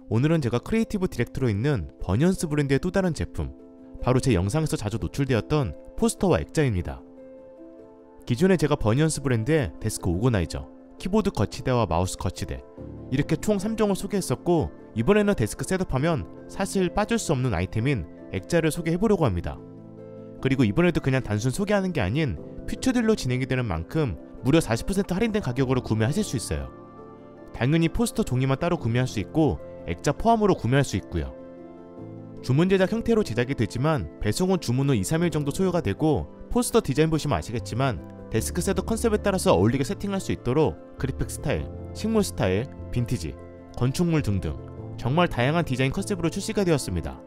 오늘은 제가 크리에이티브 디렉터로 있는 버니언스 브랜드의 또 다른 제품, 바로 제 영상에서 자주 노출되었던 포스터와 액자입니다. 기존에 제가 버니언스 브랜드의 데스크 오거나이저, 키보드 거치대와 마우스 거치대 이렇게 총 3종을 소개했었고, 이번에는 데스크 셋업하면 사실 빠질 수 없는 아이템인 액자를 소개해보려고 합니다. 그리고 이번에도 그냥 단순 소개하는 게 아닌 퓨처딜로 진행이 되는 만큼 무려 40% 할인된 가격으로 구매하실 수 있어요. 당연히 포스터 종이만 따로 구매할 수 있고 액자 포함으로 구매할 수 있고요. 주문 제작 형태로 제작이 되지만 배송은 주문 후 2-3일 정도 소요가 되고, 포스터 디자인 보시면 아시겠지만 데스크 셋업 컨셉에 따라서 어울리게 세팅할 수 있도록 그래픽 스타일, 식물 스타일, 빈티지, 건축물 등등 정말 다양한 디자인 컨셉으로 출시가 되었습니다.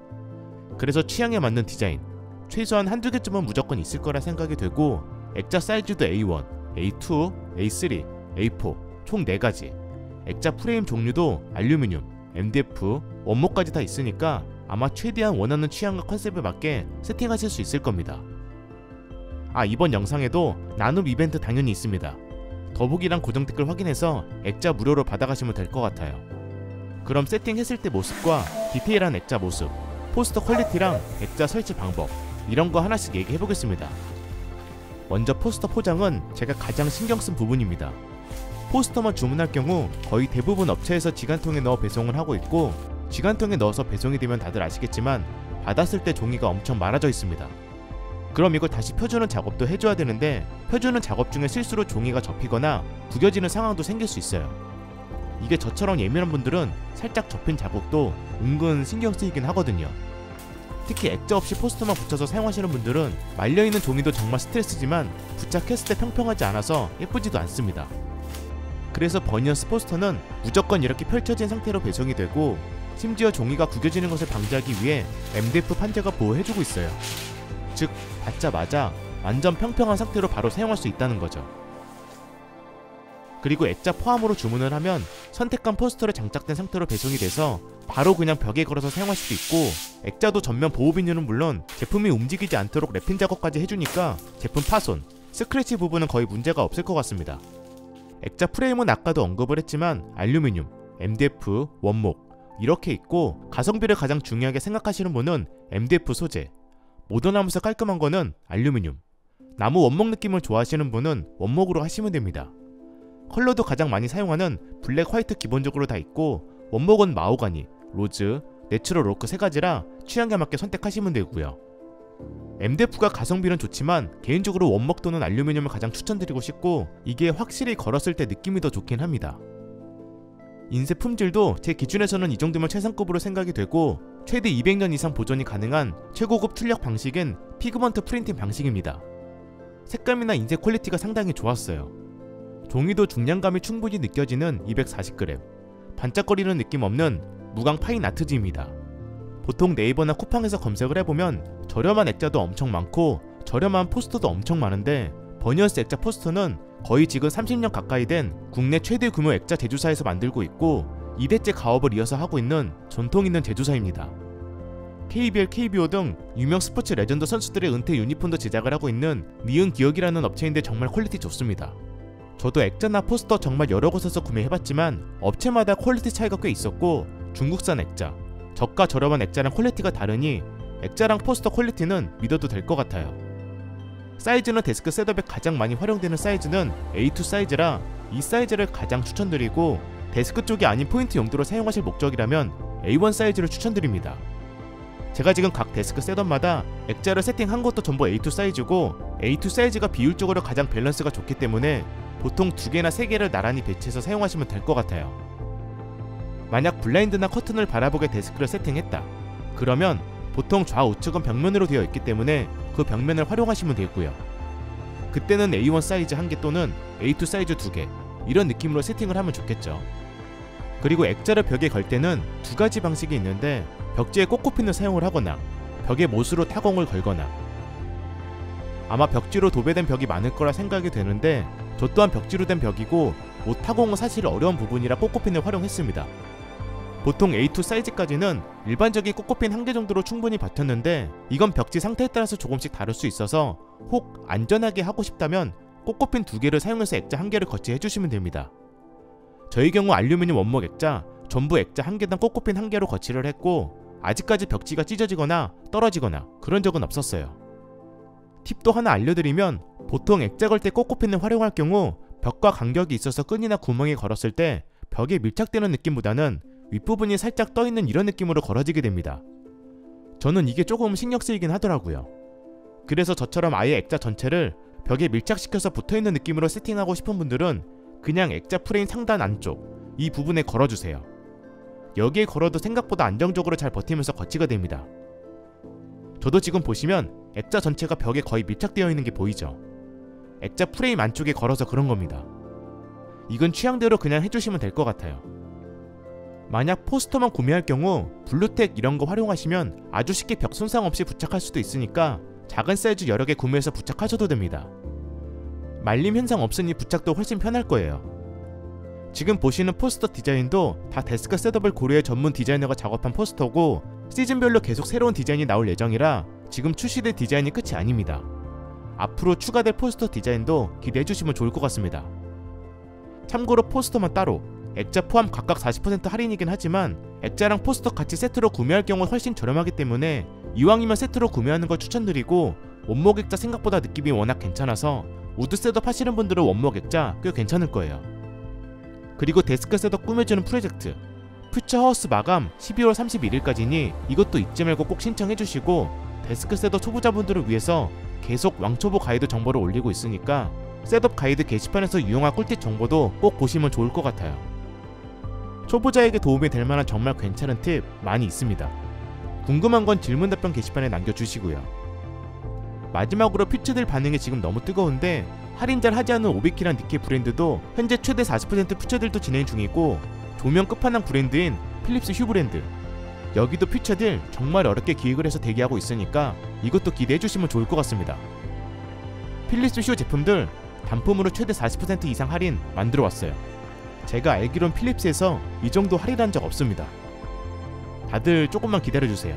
그래서 취향에 맞는 디자인, 최소한 한두 개쯤은 무조건 있을 거라 생각이 되고, 액자 사이즈도 A1, A2, A3, A4 총 4가지, 액자 프레임 종류도 알루미늄, MDF, 원목까지 다 있으니까 아마 최대한 원하는 취향과 컨셉에 맞게 세팅하실 수 있을 겁니다. 이번 영상에도 나눔 이벤트 당연히 있습니다. 더보기랑 고정 댓글 확인해서 액자 무료로 받아가시면 될 것 같아요. 그럼 세팅했을 때 모습과 디테일한 액자 모습, 포스터 퀄리티랑 액자 설치 방법 이런 거 하나씩 얘기해보겠습니다. 먼저 포스터 포장은 제가 가장 신경 쓴 부분입니다. 포스터만 주문할 경우 거의 대부분 업체에서 지간통에 넣어 배송을 하고 있고, 지간통에 넣어서 배송이 되면 다들 아시겠지만 받았을 때 종이가 엄청 말아져 있습니다. 그럼 이걸 다시 펴주는 작업도 해줘야 되는데, 펴주는 작업 중에 실수로 종이가 접히거나 구겨지는 상황도 생길 수 있어요. 이게 저처럼 예민한 분들은 살짝 접힌 자국도 은근 신경 쓰이긴 하거든요. 특히 액자 없이 포스터만 붙여서 사용하시는 분들은 말려있는 종이도 정말 스트레스지만 부착했을 때 평평하지 않아서 예쁘지도 않습니다. 그래서 버니언스 포스터는 무조건 이렇게 펼쳐진 상태로 배송이 되고, 심지어 종이가 구겨지는 것을 방지하기 위해 MDF 판재가 보호해주고 있어요. 즉 받자마자 완전 평평한 상태로 바로 사용할 수 있다는 거죠. 그리고 액자 포함으로 주문을 하면 선택한 포스터에 장착된 상태로 배송이 돼서 바로 그냥 벽에 걸어서 사용할 수도 있고, 액자도 전면 보호 비닐은 물론 제품이 움직이지 않도록 랩핑 작업까지 해주니까 제품 파손, 스크래치 부분은 거의 문제가 없을 것 같습니다. 액자 프레임은 아까도 언급을 했지만 알루미늄, MDF, 원목 이렇게 있고, 가성비를 가장 중요하게 생각하시는 분은 MDF 소재, 모던하면서 깔끔한 거는 알루미늄, 나무 원목 느낌을 좋아하시는 분은 원목으로 하시면 됩니다. 컬러도 가장 많이 사용하는 블랙, 화이트 기본적으로 다 있고, 원목은 마호가니, 로즈, 내추럴 오크 3가지라 취향에 맞게 선택하시면 되고요. MDF가 가성비는 좋지만 개인적으로 원목 또는 알루미늄을 가장 추천드리고 싶고, 이게 확실히 걸었을 때 느낌이 더 좋긴 합니다. 인쇄 품질도 제 기준에서는 이 정도면 최상급으로 생각이 되고, 최대 200년 이상 보존이 가능한 최고급 출력 방식은 피그먼트 프린팅 방식입니다. 색감이나 인쇄 퀄리티가 상당히 좋았어요. 종이도 중량감이 충분히 느껴지는 240g, 반짝거리는 느낌 없는 무광 파인 아트지입니다. 보통 네이버나 쿠팡에서 검색을 해보면 저렴한 액자도 엄청 많고 저렴한 포스터도 엄청 많은데, 버니언스 액자 포스터는 거의 지금 30년 가까이 된 국내 최대 규모 액자 제조사에서 만들고 있고, 2대째 가업을 이어서 하고 있는 전통 있는 제조사입니다. KBL, KBO 등 유명 스포츠 레전드 선수들의 은퇴 유니폼도 제작을 하고 있는 니은 기억이라는 업체인데 정말 퀄리티 좋습니다. 저도 액자나 포스터 정말 여러 곳에서 구매해봤지만 업체마다 퀄리티 차이가 꽤 있었고, 중국산 액자, 저가 저렴한 액자랑 퀄리티가 다르니 액자랑 포스터 퀄리티는 믿어도 될 것 같아요. 사이즈는 데스크 셋업에 가장 많이 활용되는 사이즈는 A2 사이즈라 이 사이즈를 가장 추천드리고, 데스크 쪽이 아닌 포인트 용도로 사용하실 목적이라면 A1 사이즈를 추천드립니다. 제가 지금 각 데스크 셋업마다 액자를 세팅한 것도 전부 A2 사이즈고, A2 사이즈가 비율적으로 가장 밸런스가 좋기 때문에 보통 2개나 3개를 나란히 배치해서 사용하시면 될 것 같아요. 만약 블라인드나 커튼을 바라보게 데스크를 세팅했다 그러면 보통 좌우측은 벽면으로 되어 있기 때문에 그 벽면을 활용하시면 되고요. 그때는 A1 사이즈 1개 또는 A2 사이즈 2개 이런 느낌으로 세팅을 하면 좋겠죠. 그리고 액자를 벽에 걸 때는 2가지 방식이 있는데, 벽지에 꼬꼬핀을 사용을 하거나 벽에 못으로 타공을 걸거나. 아마 벽지로 도배된 벽이 많을 거라 생각이 되는데, 저 또한 벽지로 된 벽이고 못 타공은 사실 어려운 부분이라 꼬꼬핀을 활용했습니다. 보통 A2 사이즈까지는 일반적인 꼬꼬핀 1개 정도로 충분히 버텼는데, 이건 벽지 상태에 따라서 조금씩 다를 수 있어서 혹 안전하게 하고 싶다면 꼬꼬핀 2개를 사용해서 액자 1개를 거치해 주시면 됩니다. 저희 경우 알루미늄 원목 액자 전부 액자 1개당 꼬꼬핀 1개로 거치를 했고 아직까지 벽지가 찢어지거나 떨어지거나 그런 적은 없었어요. 팁도 하나 알려드리면 보통 액자 걸 때 꼬꼬핀을 활용할 경우 벽과 간격이 있어서 끈이나 구멍에 걸었을 때 벽에 밀착되는 느낌보다는 윗부분이 살짝 떠있는 이런 느낌으로 걸어지게 됩니다. 저는 이게 조금 신경 쓰이긴 하더라고요. 그래서 저처럼 아예 액자 전체를 벽에 밀착시켜서 붙어있는 느낌으로 세팅하고 싶은 분들은 그냥 액자 프레임 상단 안쪽 이 부분에 걸어주세요. 여기에 걸어도 생각보다 안정적으로 잘 버티면서 거치가 됩니다. 저도 지금 보시면 액자 전체가 벽에 거의 밀착되어 있는 게 보이죠? 액자 프레임 안쪽에 걸어서 그런 겁니다. 이건 취향대로 그냥 해주시면 될 것 같아요. 만약 포스터만 구매할 경우 블루텍 이런 거 활용하시면 아주 쉽게 벽 손상 없이 부착할 수도 있으니까 작은 사이즈 여러 개 구매해서 부착하셔도 됩니다. 말림 현상 없으니 부착도 훨씬 편할 거예요. 지금 보시는 포스터 디자인도 다 데스크 셋업을 고려해 전문 디자이너가 작업한 포스터고 시즌별로 계속 새로운 디자인이 나올 예정이라 지금 출시될 디자인이 끝이 아닙니다. 앞으로 추가될 포스터 디자인도 기대해주시면 좋을 것 같습니다. 참고로 포스터만 따로 액자 포함 각각 40% 할인이긴 하지만 액자랑 포스터 같이 세트로 구매할 경우 훨씬 저렴하기 때문에 이왕이면 세트로 구매하는 걸 추천드리고 원목 액자 생각보다 느낌이 워낙 괜찮아서 우드 셋업 하시는 분들은 원목 액자 꽤 괜찮을 거예요. 그리고 데스크 셋업 꾸며주는 프로젝트 퓨처 하우스 마감 12월 31일까지니 이것도 잊지 말고 꼭 신청해주시고 데스크 셋업 초보자분들을 위해서 계속 왕초보 가이드 정보를 올리고 있으니까 셋업 가이드 게시판에서 유용한 꿀팁 정보도 꼭 보시면 좋을 것 같아요. 초보자에게 도움이 될 만한 정말 괜찮은 팁 많이 있습니다. 궁금한 건 질문 답변 게시판에 남겨주시고요. 마지막으로 퓨처들 반응이 지금 너무 뜨거운데 할인 잘 하지 않은 오비키란 니케 브랜드도 현재 최대 40% 퓨처들도 진행 중이고 조명 끝판왕 브랜드인 필립스 휴 브랜드 여기도 퓨처들 정말 어렵게 기획을 해서 대기하고 있으니까 이것도 기대해주시면 좋을 것 같습니다. 필립스 휴 제품들 단품으로 최대 40% 이상 할인 만들어 왔어요. 제가 알기론 필립스에서 이 정도 할인한 적 없습니다. 다들 조금만 기다려주세요.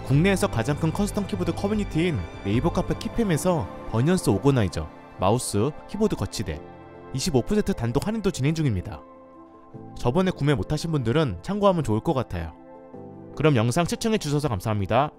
국내에서 가장 큰 커스텀 키보드 커뮤니티인 네이버 카페 키팸에서 버니언스 오거나이저, 마우스, 키보드 거치대 25% 단독 할인도 진행 중입니다. 저번에 구매 못하신 분들은 참고하면 좋을 것 같아요. 그럼 영상 시청해주셔서 감사합니다.